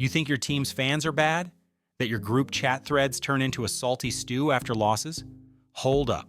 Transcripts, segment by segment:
You think your team's fans are bad? That your group chat threads turn into a salty stew after losses? Hold up.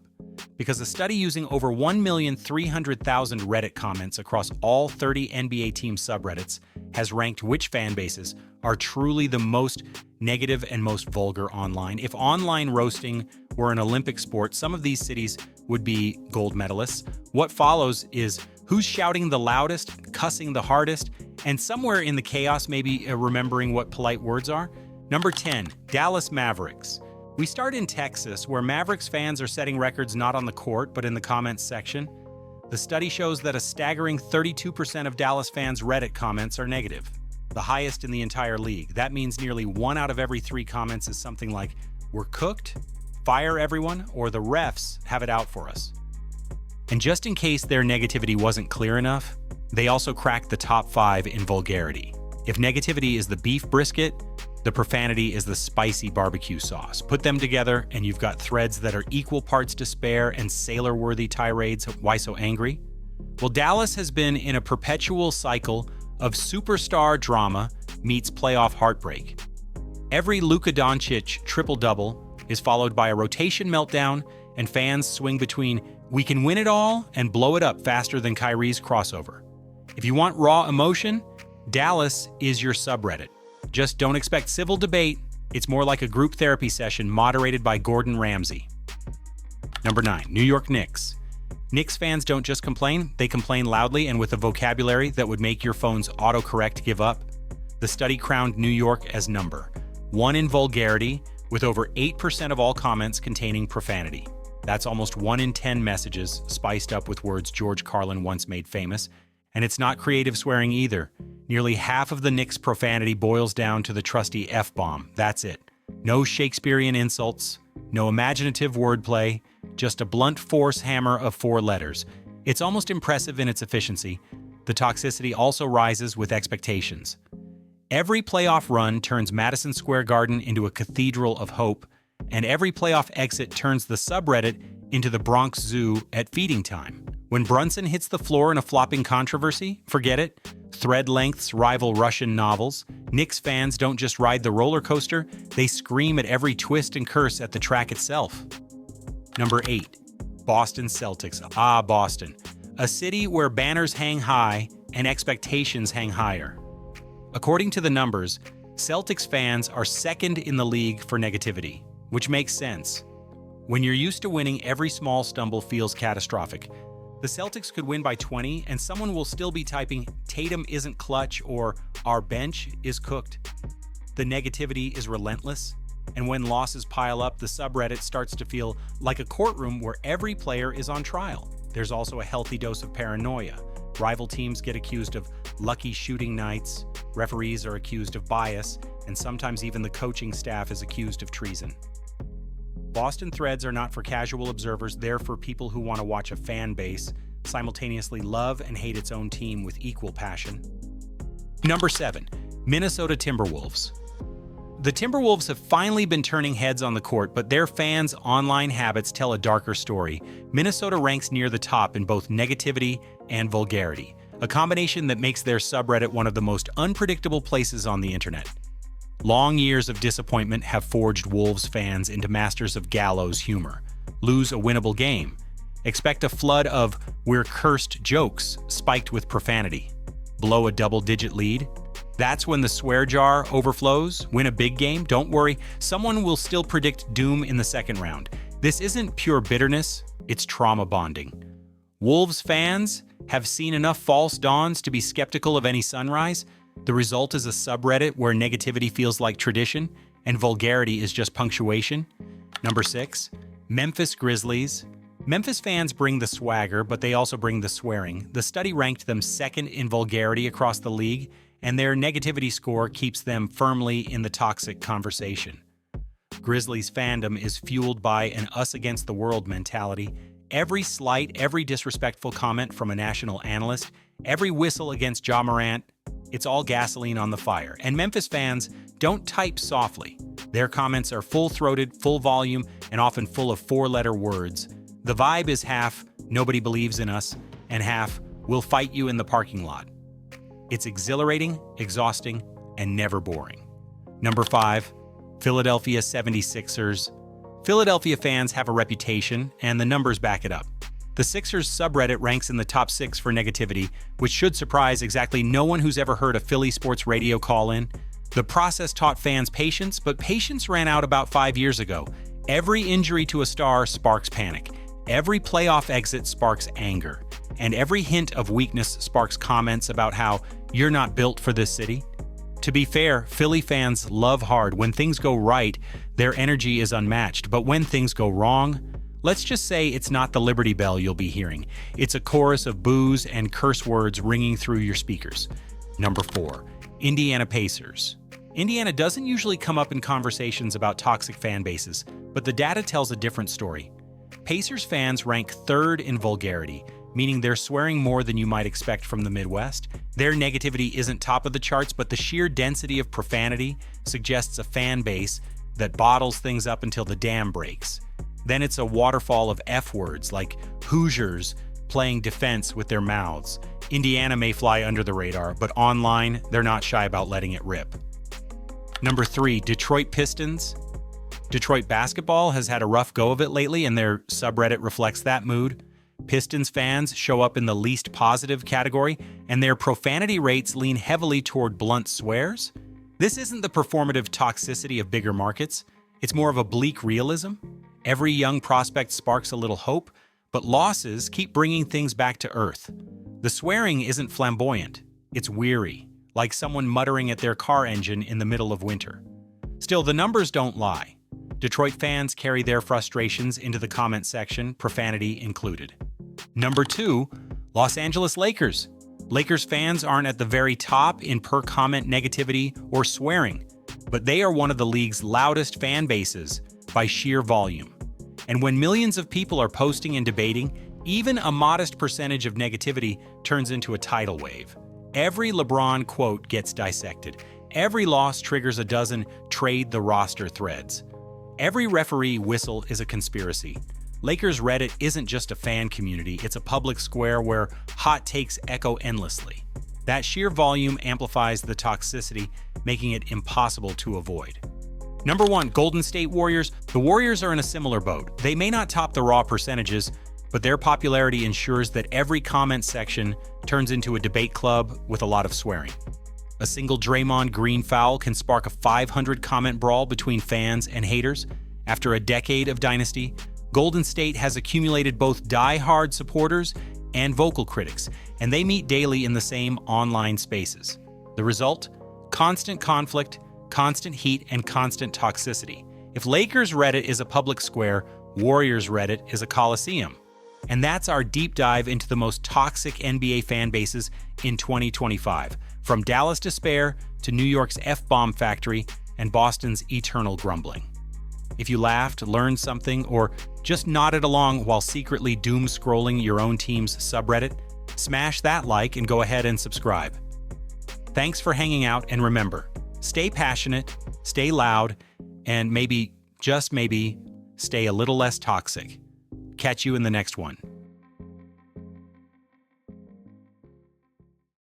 Because a study using over 1,300,000 Reddit comments across all 30 NBA team subreddits has ranked which fan bases are truly the most negative and most vulgar online. If online roasting were an Olympic sport, some of these cities would be gold medalists. What follows is who's shouting the loudest, cussing the hardest, and somewhere in the chaos maybe remembering what polite words are. Number 10, Dallas Mavericks. We start in Texas, where Mavericks fans are setting records not on the court, but in the comments section. The study shows that a staggering 32% of Dallas fans' Reddit comments are negative, the highest in the entire league. That means nearly 1 out of every 3 comments is something like, "We're cooked," "Fire everyone," or "The refs have it out for us." And just in case their negativity wasn't clear enough, they also cracked the top 5 in vulgarity. If negativity is the beef brisket, the profanity is the spicy barbecue sauce. Put them together and you've got threads that are equal parts despair and sailor-worthy tirades. Why so angry? Well, Dallas has been in a perpetual cycle of superstar drama meets playoff heartbreak. Every Luka Doncic triple-double is followed by a rotation meltdown, and fans swing between "we can win it all" and "blow it up faster than Kyrie's crossover." If you want raw emotion, Dallas is your subreddit. Just don't expect civil debate. It's more like a group therapy session moderated by Gordon Ramsay. Number 9, New York Knicks. Knicks fans don't just complain, they complain loudly and with a vocabulary that would make your phone's autocorrect give up. The study crowned New York as number 1 in vulgarity, with over 8% of all comments containing profanity. That's almost 1 in 10 messages spiced up with words George Carlin once made famous. And it's not creative swearing either. Nearly half of the Knicks' profanity boils down to the trusty F-bomb. That's it. No Shakespearean insults, no imaginative wordplay, just a blunt force hammer of 4 letters. It's almost impressive in its efficiency. The toxicity also rises with expectations. Every playoff run turns Madison Square Garden into a cathedral of hope, and every playoff exit turns the subreddit into the Bronx Zoo at feeding time. When Brunson hits the floor in a flopping controversy, forget it. Thread lengths rival Russian novels. Knicks fans don't just ride the roller coaster, they scream at every twist and curse at the track itself. Number 8, Boston Celtics. Boston. A city where banners hang high and expectations hang higher. According to the numbers, Celtics fans are second in the league for negativity, which makes sense. When you're used to winning, every small stumble feels catastrophic. The Celtics could win by 20, and someone will still be typing, "Tatum isn't clutch," or "Our bench is cooked." The negativity is relentless, and when losses pile up, the subreddit starts to feel like a courtroom where every player is on trial. There's also a healthy dose of paranoia. Rival teams get accused of lucky shooting nights, referees are accused of bias, and sometimes even the coaching staff is accused of treason. Boston threads are not for casual observers, they're for people who want to watch a fan base simultaneously love and hate its own team with equal passion. Number 7, Minnesota Timberwolves. The Timberwolves have finally been turning heads on the court, but their fans' online habits tell a darker story. Minnesota ranks near the top in both negativity and vulgarity, a combination that makes their subreddit one of the most unpredictable places on the internet. Long years of disappointment have forged Wolves fans into masters of gallows humor. Lose a winnable game. Expect a flood of "we're cursed" jokes spiked with profanity. Blow a double-digit lead. That's when the swear jar overflows. Win a big game. Don't worry, someone will still predict doom in the second round. This isn't pure bitterness, it's trauma bonding. Wolves fans have seen enough false dawns to be skeptical of any sunrise. The result is a subreddit where negativity feels like tradition and vulgarity is just punctuation. Number 6, Memphis Grizzlies. Memphis fans bring the swagger, but they also bring the swearing. The study ranked them second in vulgarity across the league, and their negativity score keeps them firmly in the toxic conversation. Grizzlies fandom is fueled by an us-against-the-world mentality. Every slight, every disrespectful comment from a national analyst, every whistle against Ja Morant, it's all gasoline on the fire. And Memphis fans don't type softly. Their comments are full-throated, full volume, and often full of 4-letter words. The vibe is half, "nobody believes in us," and half, "we'll fight you in the parking lot." It's exhilarating, exhausting, and never boring. Number 5, Philadelphia 76ers. Philadelphia fans have a reputation, and the numbers back it up. The Sixers subreddit ranks in the top 6 for negativity, which should surprise exactly no one who's ever heard a Philly sports radio call-in. The process taught fans patience, but patience ran out about 5 years ago. Every injury to a star sparks panic. Every playoff exit sparks anger. And every hint of weakness sparks comments about how you're not built for this city. To be fair, Philly fans love hard. When things go right, their energy is unmatched. But when things go wrong, let's just say it's not the Liberty Bell you'll be hearing. It's a chorus of boos and curse words ringing through your speakers. Number 4, Indiana Pacers. Indiana doesn't usually come up in conversations about toxic fan bases, but the data tells a different story. Pacers fans rank 3rd in vulgarity, meaning they're swearing more than you might expect from the Midwest. Their negativity isn't top of the charts, but the sheer density of profanity suggests a fan base that bottles things up until the dam breaks. Then it's a waterfall of F words like Hoosiers playing defense with their mouths. Indiana may fly under the radar, but online, they're not shy about letting it rip. Number 3, Detroit Pistons. Detroit basketball has had a rough go of it lately, and their subreddit reflects that mood. Pistons fans show up in the least positive category, and their profanity rates lean heavily toward blunt swears. This isn't the performative toxicity of bigger markets. It's more of a bleak realism. Every young prospect sparks a little hope, but losses keep bringing things back to earth. The swearing isn't flamboyant. It's weary, like someone muttering at their car engine in the middle of winter. Still, the numbers don't lie. Detroit fans carry their frustrations into the comment section, profanity included. Number 2, Los Angeles Lakers. Lakers fans aren't at the very top in per-comment negativity or swearing, but they are one of the league's loudest fan bases by sheer volume. And when millions of people are posting and debating, even a modest percentage of negativity turns into a tidal wave. Every LeBron quote gets dissected. Every loss triggers a dozen trade the roster threads. Every referee whistle is a conspiracy. Lakers Reddit isn't just a fan community, it's a public square where hot takes echo endlessly. That sheer volume amplifies the toxicity, making it impossible to avoid. Number 1, Golden State Warriors. The Warriors are in a similar boat. They may not top the raw percentages, but their popularity ensures that every comment section turns into a debate club with a lot of swearing. A single Draymond Green foul can spark a 500-comment brawl between fans and haters. After a decade of dynasty, Golden State has accumulated both die-hard supporters and vocal critics, and they meet daily in the same online spaces. The result? Constant conflict, constant heat, and constant toxicity. If Lakers Reddit is a public square, Warriors Reddit is a coliseum. And that's our deep dive into the most toxic NBA fan bases in 2025, from Dallas despair to New York's F-bomb factory and Boston's eternal grumbling. If you laughed, learned something, or just nodded along while secretly doom-scrolling your own team's subreddit, smash that like and go ahead and subscribe. Thanks for hanging out, and remember, stay passionate, stay loud, and maybe, just maybe, stay a little less toxic. Catch you in the next one.